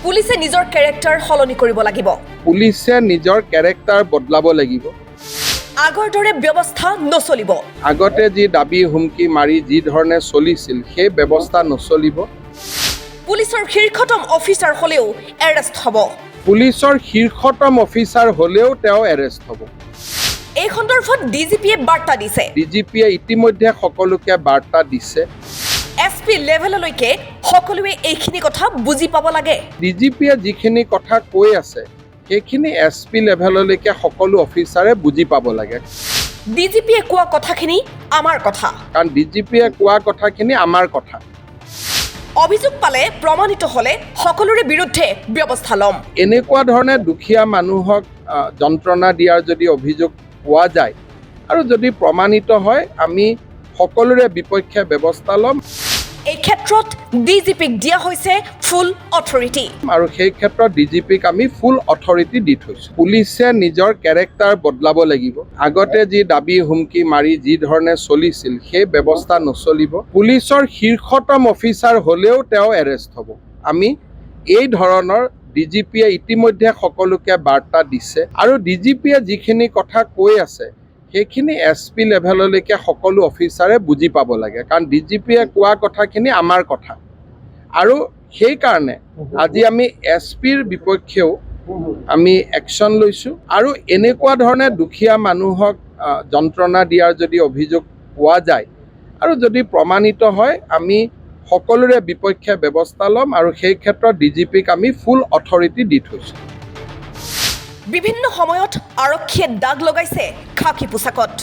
পুলিচে নিজৰ কেৰেক্টাৰ সলনি কৰিব লাগিব। পুলিচে নিজৰ কেৰেক্টাৰ বদলাব লাগিব। আগৰ দৰে ব্যৱস্থা নচলিব। আগতে যি দাবী হুমকি মাৰি যি ধৰণে চলিছিল সেই ব্যৱস্থা নচলিব। পুলিচৰ শীৰ্ষতম অফিচাৰ হ'লেও এৰেষ্ট হ'ব। পুলিচৰ শীৰ্ষতম অফিচাৰ হ'লেও তেওঁ এৰেষ্ট হ'ব। এই সন্দৰ্ভত ডিজিপিয়ে বাৰ্তা দিছে। ডিজিপিয়ে ইতিমধ্যে সকলোকে বাৰ্তা দিছে। SP লেভেললৈকে সকলোৱে এইখিনি কথা বুজি পাব লাগে। ডিজিপিয়ে যিখিনি কথা কৈ আছে সেইখিনি SP লেভেললৈকে সকলো অফিচাৰে বুজি পাব লাগে। ডিজিপিয়ে কোৱা কথাখিনি আমাৰ কথা। কাৰণ ডিজিপিয়ে কোৱা কথাখিনি আমাৰ কথা। অভিযোগ পালে প্ৰমাণিত হ'লে সকলোৰে বিৰুদ্ধে ব্যৱস্থা ল'ম। এনেকুৱা ধৰণে দুখীয়া মানুহক যন্ত্ৰণা দিয়াৰ যদি অভিযোগ পোৱা যায় আৰু যদি প্ৰমাণিত হয় আমি সকলোৰে বিপক্ষে ব্যৱস্থা ল'ম। এই ক্ষেত্ৰত ডিজিপিক দিয়া হৈছে ফুল অথৰিটি। আৰু সেই ক্ষেত্ৰত ডিজিপিক আমি ফুল অথৰিটি দি থৈছোঁ। পুলিচে নিজৰ কেৰেক্টাৰ বদলাব লাগিব। আগতে যি দাবী হুমকি মাৰি যি ধৰণে চলিছিল সেই ব্যৱস্থা নচলিব। পুলিচৰ শীৰ্ষতম অফিচাৰ হ'লেও তেওঁ এৰেষ্ট হ'ব। আমি এই ধৰণৰ ডিজিপিয়ে ইতিমধ্যে সকলোকে বাৰ্তা দিছে আৰু ডিজিপিয়ে যিখিনি কথা কৈ আছে সেইখিনি SP লেভেললৈকে সকলো অফিচাৰে বুজি পাব লাগে। কাৰণ ডিজিপিয়ে কোৱা কথাখিনি আমাৰ কথা। আৰু সেইকাৰণে আজি আমি SPৰ বিপক্ষেও আমি একশ্যন লৈছোঁ। আৰু এনেকুৱা ধৰণে দুখীয়া মানুহক যন্ত্ৰণা দিয়াৰ যদি অভিযোগ পোৱা যায় আৰু যদি প্ৰমাণিত হয় আমি সকলোৰে বিপক্ষে ব্যৱস্থা ল'ম। আৰু সেই ক্ষেত্ৰত ডিজিপিক আমি ফুল অথৰিটি দি থৈছোঁ। বিভিন্ন সময়ত আৰক্ষীয়ে দাগ লগাইছে খাকী পোছাকত।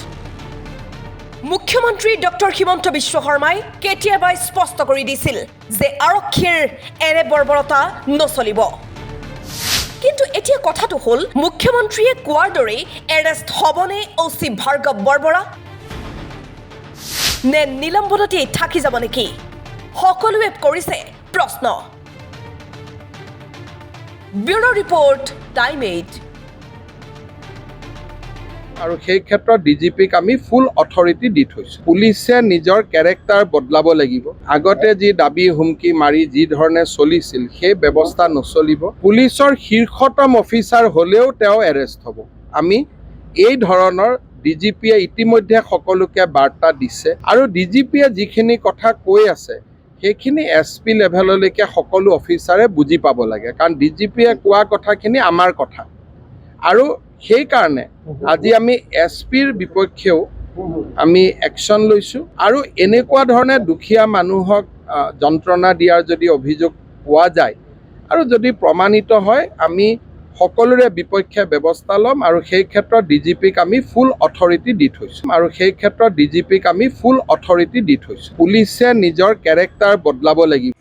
মুখ্যমন্ত্ৰী ডক্টৰ হিমন্ত বিশ্ব শৰ্মাই কেতিয়াবাই স্পষ্ট কৰি দিছিল যে আৰক্ষীৰ এনে বৰ্বৰতা নচলিব। কিন্তু এতিয়া কথাটো হ'ল মুখ্যমন্ত্ৰীয়ে কোৱাৰ দৰেই এৰেষ্ট হ'বনে OC ভাৰ্গৱ বৰবৰা নে নিলম্বনতেই থাকি যাব নেকি সকলোৱে কৰিছে প্ৰশ্ন। Bureau report time 8। আৰু সেই ক্ষেত্ৰত ডিজিপিক আমি ফুল অথৰিটি দি থৈছোঁ। পুলিচে নিজৰ কেৰেক্টাৰ বদলাব লাগিব। আগতে যি দাবী হুমকি মাৰি যি ধৰণে চলিছিল সেই ব্যৱস্থা নচলিব। পুলিচৰ শীৰ্ষতম অফিচাৰ হ'লেও তেওঁ এৰেষ্ট হ'ব। আমি এই ধৰণৰ ডিজিপিয়ে ইতিমধ্যে সকলোকে বাৰ্তা দিছে আৰু ডিজিপিয়ে যিখিনি কথা কৈ আছে সেইখিনি SP লেভেললৈকে সকলো অফিচাৰে বুজি পাব লাগে। কাৰণ ডিজিপিয়ে কোৱা কথাখিনি আমাৰ কথা। আৰু সেইকাৰণে আজি আমি SPৰ বিপক্ষেও আমি একশ্যন লৈছোঁ। আৰু এনেকুৱা ধৰণে দুখীয়া মানুহক যন্ত্ৰণা দিয়াৰ যদি অভিযোগ পোৱা যায় আৰু যদি প্ৰমাণিত হয় আমি সকলোৰে বিপক্ষে ব্যৱস্থা ল'ম। আৰু সেই ক্ষেত্ৰত ডিজিপিক আমি ফুল অথৰিটি দি থৈছোঁ। আৰু সেই ক্ষেত্ৰত ডিজিপিক আমি ফুল অথৰিটি দি থৈছোঁ। পুলিচে নিজৰ কেৰেক্টাৰ বদলাব লাগিব।